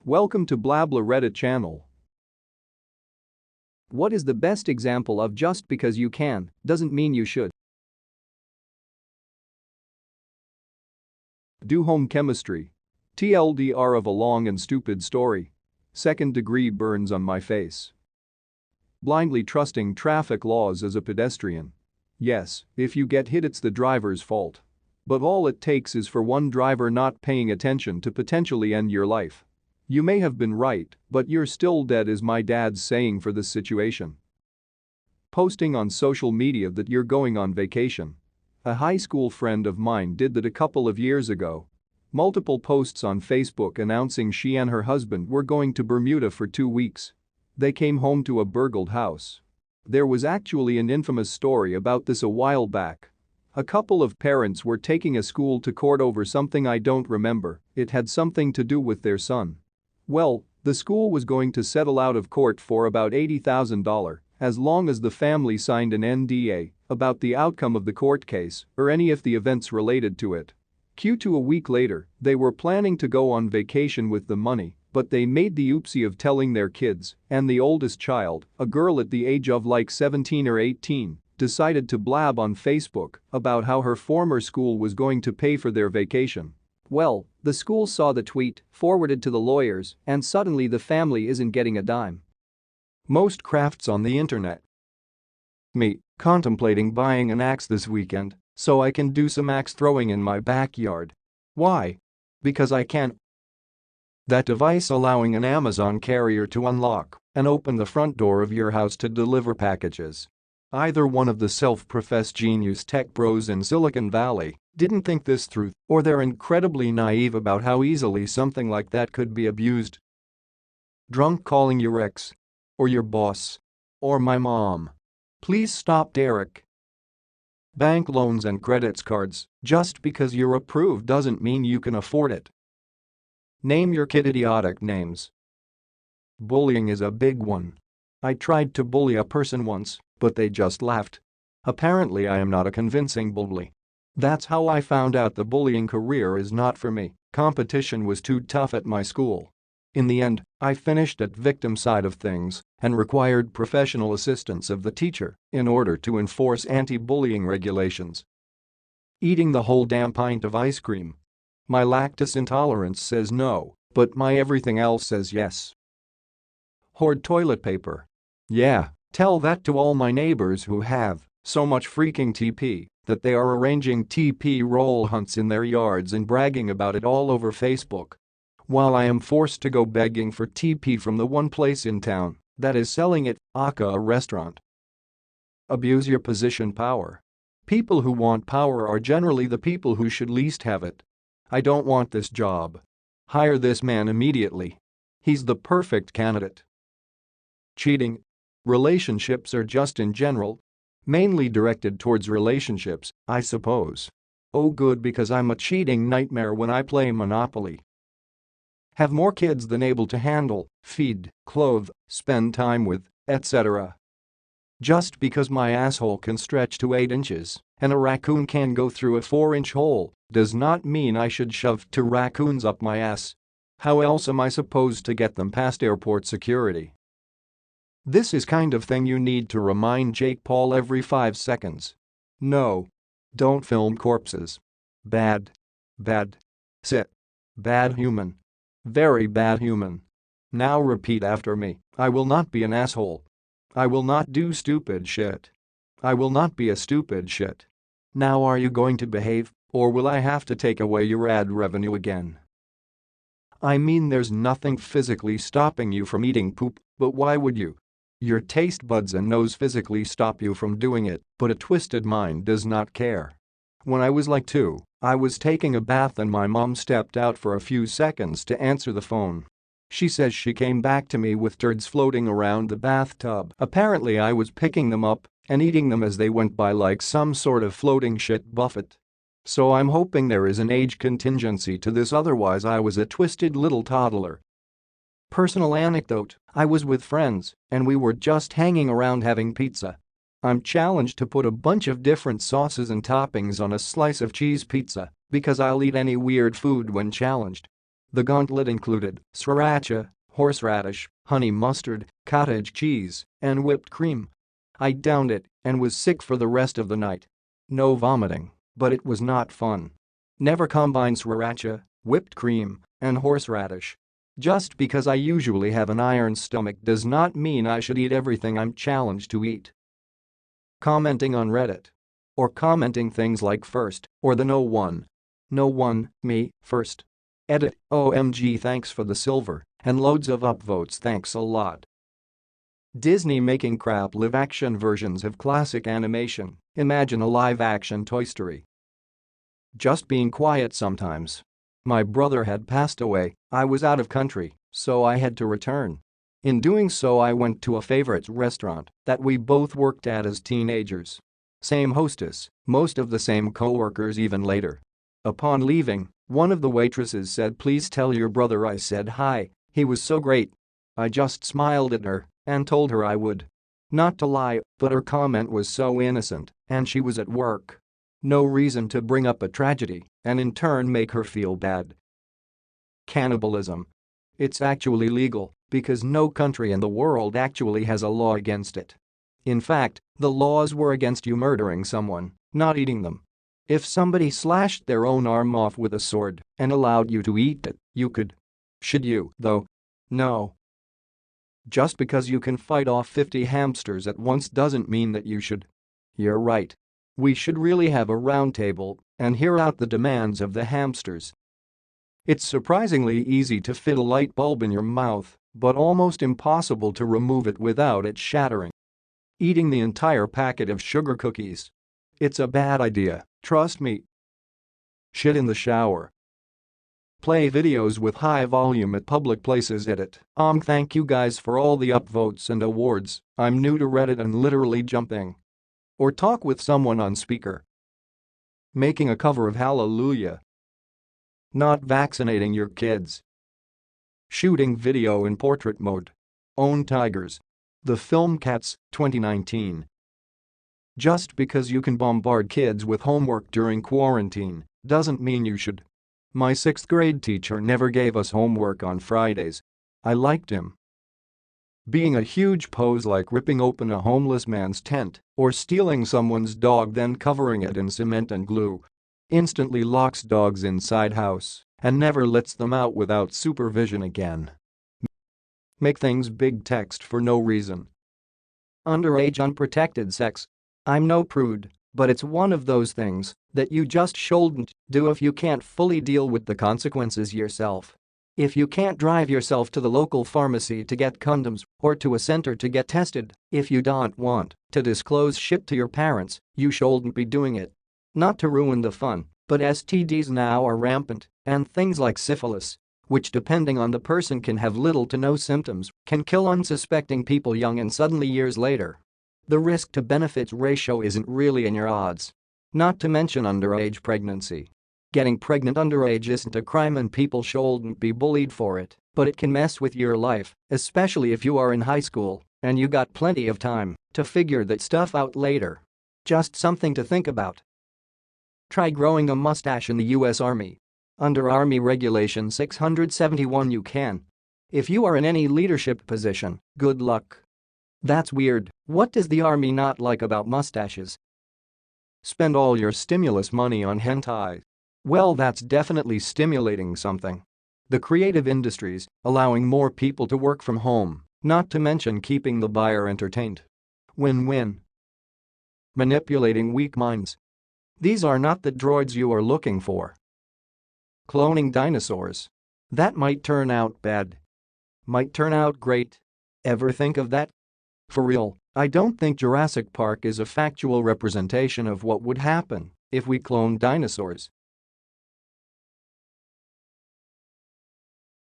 Welcome to AskReddit channel. What is the best example of just because you can doesn't mean you should? Do home chemistry. TLDR of a long and stupid story. Second degree burns on my face. Blindly trusting traffic laws as a pedestrian. Yes, if you get hit it's the driver's fault. But all it takes is for one driver not paying attention to potentially end your life. You may have been right, but you're still dead is my dad's saying for this situation. Posting on social media that you're going on vacation. A high school friend of mine did that a couple of years ago. Multiple posts on Facebook announcing she and her husband were going to Bermuda for 2 weeks. They came home to a burgled house. There was actually an infamous story about this a while back. A couple of parents were taking a school to court over something I don't remember, it had something to do with their son. Well, the school was going to settle out of court for about $80,000 as long as the family signed an NDA about the outcome of the court case or any of the events related to it. A week later, they were planning to go on vacation with the money, but they made the oopsie of telling their kids, and the oldest child, a girl at the age of like 17 or 18, decided to blab on Facebook about how her former school was going to pay for their vacation. Well, the school saw the tweet, forwarded to the lawyers, and suddenly the family isn't getting a dime. Most crafts on the internet. Me, contemplating buying an axe this weekend so I can do some axe throwing in my backyard. Why? Because I can. That device allowing an Amazon carrier to unlock and open the front door of your house to deliver packages. Either one of the self-professed genius tech bros in Silicon Valley didn't think this through, or they're incredibly naive about how easily something like that could be abused. Drunk calling your ex. Or your boss. Or my mom. Please stop, Derek. Bank loans and credit cards, just because you're approved doesn't mean you can afford it. Name your kid idiotic names. Bullying is a big one. I tried to bully a person once, but they just laughed. Apparently I am not a convincing bully. That's how I found out the bullying career is not for me. Competition was too tough at my school. In the end, I finished at victim side of things and required professional assistance of the teacher in order to enforce anti-bullying regulations. Eating the whole damn pint of ice cream. My lactose intolerance says no, but my everything else says yes. Hoard toilet paper. Yeah, tell that to all my neighbors who have so much freaking TP that they are arranging TP roll hunts in their yards and bragging about it all over Facebook. While I am forced to go begging for TP from the one place in town that is selling it, aka a restaurant. Abuse your position power. People who want power are generally the people who should least have it. I don't want this job. Hire this man immediately. He's the perfect candidate. Cheating. Relationships are just in general. Mainly directed towards relationships, I suppose. Oh good, because I'm a cheating nightmare when I play Monopoly. Have more kids than able to handle, feed, clothe, spend time with, etc. Just because my asshole can stretch to 8 inches and a raccoon can go through a 4-inch hole does not mean I should shove 2 raccoons up my ass. How else am I supposed to get them past airport security? This is kind of thing you need to remind Jake Paul every 5 seconds. No. Don't film corpses. Bad. Bad. Sit. Bad human. Very bad human. Now repeat after me. I will not be an asshole. I will not do stupid shit. I will not be a stupid shit. Now are you going to behave, or will I have to take away your ad revenue again? I mean, there's nothing physically stopping you from eating poop, but why would you? Your taste buds and nose physically stop you from doing it, but a twisted mind does not care. When I was like 2, I was taking a bath and my mom stepped out for a few seconds to answer the phone. She says she came back to me with turds floating around the bathtub. Apparently I was picking them up and eating them as they went by like some sort of floating shit buffet. So I'm hoping there is an age contingency to this, otherwise I was a twisted little toddler. Personal anecdote, I was with friends and we were just hanging around having pizza. I'm challenged to put a bunch of different sauces and toppings on a slice of cheese pizza because I'll eat any weird food when challenged. The gauntlet included sriracha, horseradish, honey mustard, cottage cheese, and whipped cream. I downed it and was sick for the rest of the night. No vomiting, but it was not fun. Never combine sriracha, whipped cream, and horseradish. Just because I usually have an iron stomach does not mean I should eat everything I'm challenged to eat. Commenting on Reddit. Or commenting things like first, or the no one. No one, me, first. Edit, OMG thanks for the silver, and loads of upvotes thanks a lot. Disney making crap live-action versions of classic animation, imagine a live-action Toy Story. Just being quiet sometimes. My brother had passed away, I was out of country, so I had to return. In doing so I went to a favorite restaurant that we both worked at as teenagers. Same hostess, most of the same co-workers even later. Upon leaving, one of the waitresses said, "Please tell your brother I said hi, he was so great." I just smiled at her and told her I would. Not to lie, but her comment was so innocent, and she was at work. No reason to bring up a tragedy and in turn make her feel bad. Cannibalism. It's actually legal because no country in the world actually has a law against it. In fact, the laws were against you murdering someone, not eating them. If somebody slashed their own arm off with a sword and allowed you to eat it, you could. Should you, though? No. Just because you can fight off 50 hamsters at once doesn't mean that you should. You're right. We should really have a round table and hear out the demands of the hamsters. It's surprisingly easy to fit a light bulb in your mouth, but almost impossible to remove it without it shattering. Eating the entire packet of sugar cookies. It's a bad idea, trust me. Shit in the shower. Play videos with high volume at public places. Edit. Thank you guys for all the upvotes and awards, I'm new to Reddit and literally jumping. Or talk with someone on speaker. Making a cover of Hallelujah. Not vaccinating your kids. Shooting video in portrait mode. Own tigers. The film Cats, 2019. Just because you can bombard kids with homework during quarantine doesn't mean you should. My 6th grade teacher never gave us homework on Fridays. I liked him. Being a huge pose like ripping open a homeless man's tent or stealing someone's dog then covering it in cement and glue. Instantly locks dogs inside house and never lets them out without supervision again. Make things big text for no reason. Underage unprotected sex. I'm no prude, but it's one of those things that you just shouldn't do if you can't fully deal with the consequences yourself. If you can't drive yourself to the local pharmacy to get condoms or to a center to get tested, if you don't want to disclose shit to your parents, you shouldn't be doing it. Not to ruin the fun, but STDs now are rampant, and things like syphilis, which depending on the person can have little to no symptoms, can kill unsuspecting people young and suddenly years later. The risk-to-benefits ratio isn't really in your odds. Not to mention underage pregnancy. Getting pregnant underage isn't a crime and people shouldn't be bullied for it, but it can mess with your life, especially if you are in high school and you got plenty of time to figure that stuff out later. Just something to think about. Try growing a mustache in the US Army. Under Army Regulation 671 you can. If you are in any leadership position, good luck. That's weird, what does the Army not like about mustaches? Spend all your stimulus money on hentai. Well, that's definitely stimulating something. The creative industries, allowing more people to work from home, not to mention keeping the buyer entertained. Win-win. Manipulating weak minds. These are not the droids you are looking for. Cloning dinosaurs. That might turn out bad. Might turn out great. Ever think of that? For real, I don't think Jurassic Park is a factual representation of what would happen if we cloned dinosaurs.